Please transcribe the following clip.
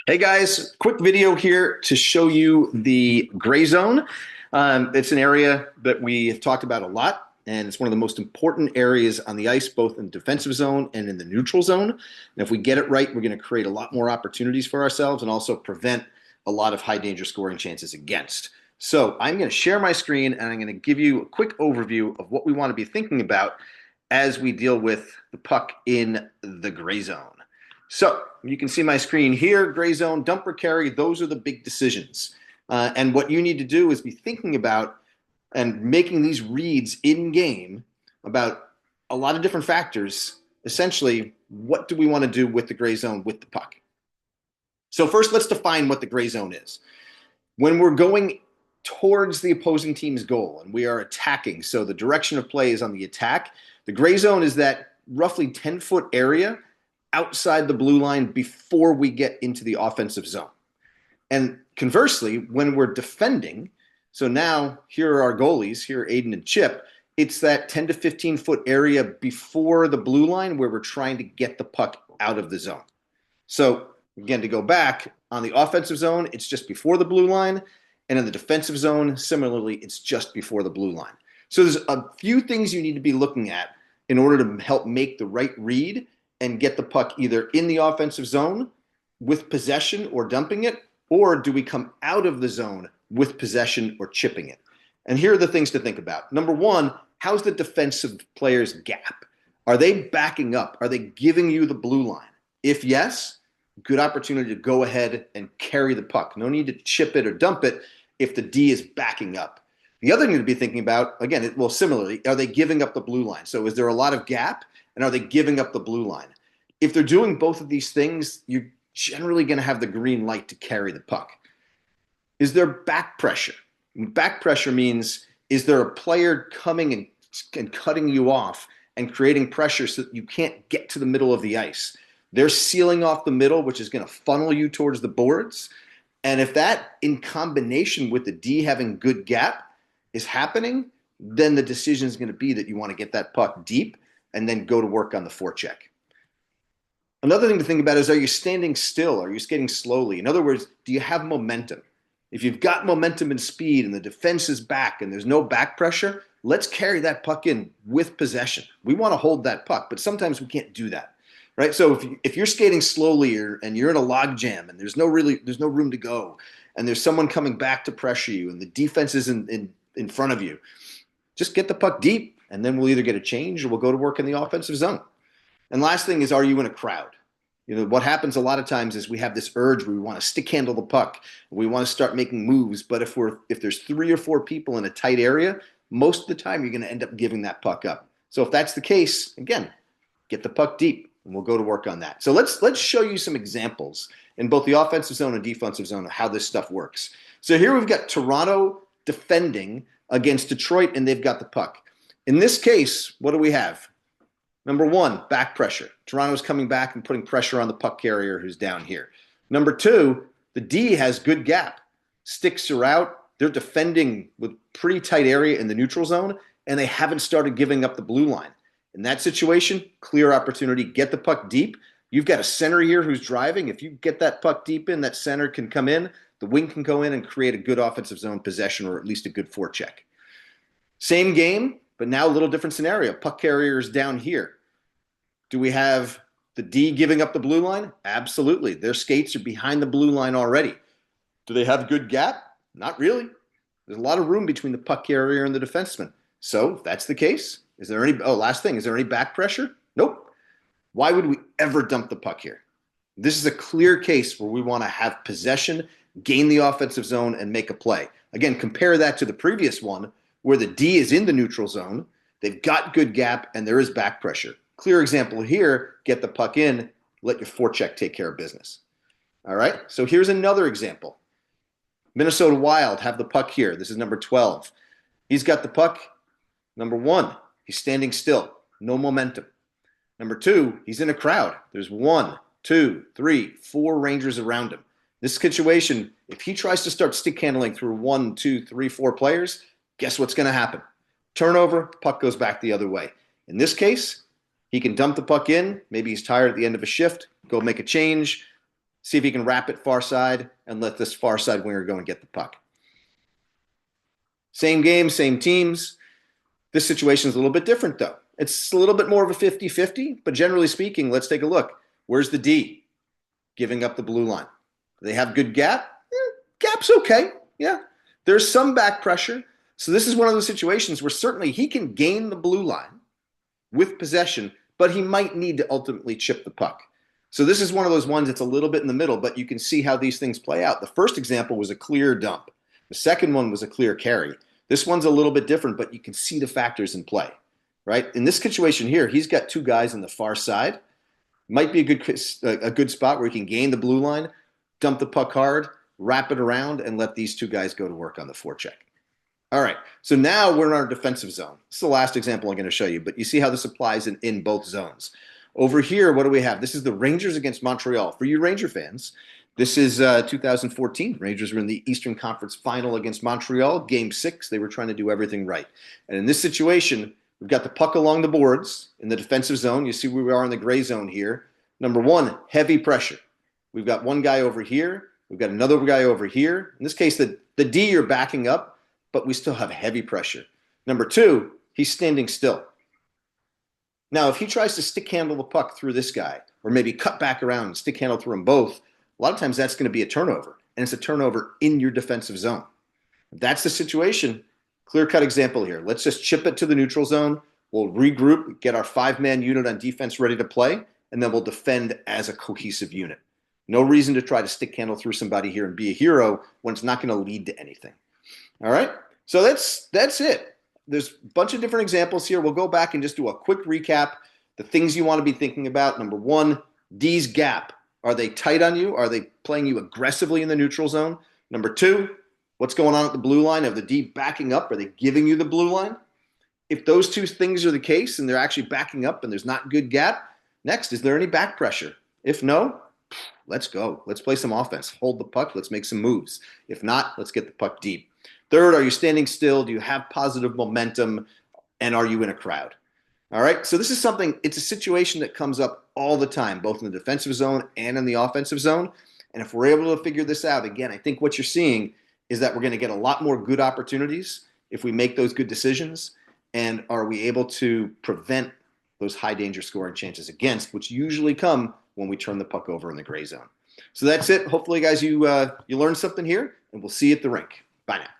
Hey guys, quick video here to show you the gray zone. It's an area that we have talked about a lot, and it's one of the most important areas on the ice, both in the defensive zone and in the neutral zone. And if we get it right, we're going to create a lot more opportunities for ourselves and also prevent a lot of high danger scoring chances against. So I'm going to share my screen and I'm going to give you a quick overview of what we want to be thinking about as we deal with the puck in the gray zone. So you can see my screen here, gray zone, dump or carry, those are the big decisions. And what you need to do is be thinking about and making these reads in game about a lot of different factors. Essentially, what do we want to do with the gray zone with the puck? So first, let's define what the gray zone is. When we're going towards the opposing team's goal and we are attacking, so the direction of play is on the attack, the gray zone is that roughly 10-foot area outside the blue line before we get into the offensive zone. And conversely, when we're defending, so now here are our goalies, here are Aiden and Chip, it's that 10 to 15 foot area before the blue line where we're trying to get the puck out of the zone. So again, to go back, on the offensive zone, it's just before the blue line, and in the defensive zone, similarly, it's just before the blue line. So there's a few things you need to be looking at in order to help make the right read and get the puck either in the offensive zone with possession or dumping it, or do we come out of the zone with possession or chipping it? And here are the things to think about. Number one, how's the defensive player's gap? Are they backing up? Are they giving you the blue line? If yes, good opportunity to go ahead and carry the puck. No need to chip it or dump it if the D is backing up. The other thing to be thinking about, again, well, similarly, are they giving up the blue line? So is there a lot of gap? And are they giving up the blue line? If they're doing both of these things, you're generally going to have the green light to carry the puck. Is there back pressure? Back pressure means, is there a player coming and cutting you off and creating pressure so that you can't get to the middle of the ice? They're sealing off the middle, which is going to funnel you towards the boards. And if that, in combination with the D having good gap, is happening, then the decision is going to be that you want to get that puck deep and then go to work on the forecheck. Another thing to think about is, are you standing still? Are you skating slowly? In other words, do you have momentum? If you've got momentum and speed and the defense is back and there's no back pressure, let's carry that puck in with possession. We want to hold that puck, but sometimes we can't do that, right? So if you're skating slowly and you're in a log jam and there's no room to go and there's someone coming back to pressure you and the defense is in front of you, just get the puck deep, and then we'll either get a change or we'll go to work in the offensive zone. And last thing is, are you in a crowd? You know, what happens a lot of times is we have this urge where we want to stick handle the puck. We want to start making moves. But if there's 3 or 4 people in a tight area, most of the time you're going to end up giving that puck up. So if that's the case, again, get the puck deep and we'll go to work on that. So let's show you some examples in both the offensive zone and defensive zone of how this stuff works. So here we've got Toronto defending against Detroit, and they've got the puck. In this case, what do we have? Number one, back pressure. Toronto's coming back and putting pressure on the puck carrier who's down here. Number two, the D has good gap. Sticks are out. They're defending with pretty tight area in the neutral zone, and they haven't started giving up the blue line. In that situation, clear opportunity, get the puck deep. You've got a center here who's driving. If you get that puck deep in, that center can come in. The wing can go in and create a good offensive zone possession or at least a good forecheck. Same game, but now a little different scenario. Puck carrier is down here. Do we have the D giving up the blue line? Absolutely. Their skates are behind the blue line already. Do they have good gap? Not really. There's a lot of room between the puck carrier and the defenseman. So if that's the case, last thing, is there any back pressure? Nope. Why would we ever dump the puck here? This is a clear case where we want to have possession, gain the offensive zone, and make a play. Again, compare that to the previous one where the D is in the neutral zone, they've got good gap, and there is back pressure. Clear example here, get the puck in, let your forecheck take care of business. All right, so here's another example. Minnesota Wild have the puck here. This is number 12. He's got the puck. Number one, he's standing still, no momentum. Number two, he's in a crowd. There's 1, 2, 3, 4 Rangers around him. This situation, if he tries to start stick handling through 1, 2, 3, 4 players, guess what's going to happen? Turnover, puck goes back the other way. In this case, he can dump the puck in. Maybe he's tired at the end of a shift, go make a change, See if he can wrap it far side and let this far side winger go and get the puck. Same game, same teams. This situation is a little bit different, though. It's a little bit more of a 50-50, but generally speaking, let's take a look. Where's the D? Giving up the blue line. Do they have good gap? Gap's okay. Yeah. There's some back pressure. So this is one of those situations where certainly he can gain the blue line with possession, but he might need to ultimately chip the puck. So this is one of those ones that's a little bit in the middle, but you can see how these things play out. The first example was a clear dump. The second one was a clear carry. This one's a little bit different, but you can see the factors in play, right? In this situation here, he's got two guys on the far side. Might be a good spot where he can gain the blue line, dump the puck hard, wrap it around, and let these two guys go to work on the forecheck. All right, so now we're in our defensive zone. This is the last example I'm going to show you, but you see how this applies in both zones. Over here, what do we have? This is the Rangers against Montreal. For you Ranger fans, this is 2014. Rangers were in the Eastern Conference Final against Montreal, Game 6. They were trying to do everything right. And in this situation, we've got the puck along the boards in the defensive zone. You see where we are in the gray zone here. Number one, heavy pressure. We've got one guy over here. We've got another guy over here. In this case, the D you're backing up, but we still have heavy pressure. Number two, he's standing still. Now, if he tries to stick handle the puck through this guy, or maybe cut back around and stick handle through them both, a lot of times that's going to be a turnover, and it's a turnover in your defensive zone. If that's the situation, clear-cut example here. Let's just chip it to the neutral zone. We'll regroup, get our five-man unit on defense ready to play, and then we'll defend as a cohesive unit. No reason to try to stick handle through somebody here and be a hero when it's not going to lead to anything. All right? So that's it. There's a bunch of different examples here. We'll go back and just do a quick recap. The things you want to be thinking about. Number one, D's gap. Are they tight on you? Are they playing you aggressively in the neutral zone? Number two, what's going on at the blue line? Are the D backing up? Are they giving you the blue line? If those two things are the case and they're actually backing up and there's not good gap, next, is there any back pressure? If no, let's go. Let's play some offense. Hold the puck. Let's make some moves. If not, let's get the puck deep. Third, are you standing still? Do you have positive momentum? And are you in a crowd? All right. So this is something, it's a situation that comes up all the time, both in the defensive zone and in the offensive zone. And if we're able to figure this out, again, I think what you're seeing is that we're going to get a lot more good opportunities if we make those good decisions. And are we able to prevent those high danger scoring chances against, which usually come when we turn the puck over in the gray zone. So that's it. Hopefully, guys, you learned something here, and we'll see you at the rink. Bye now.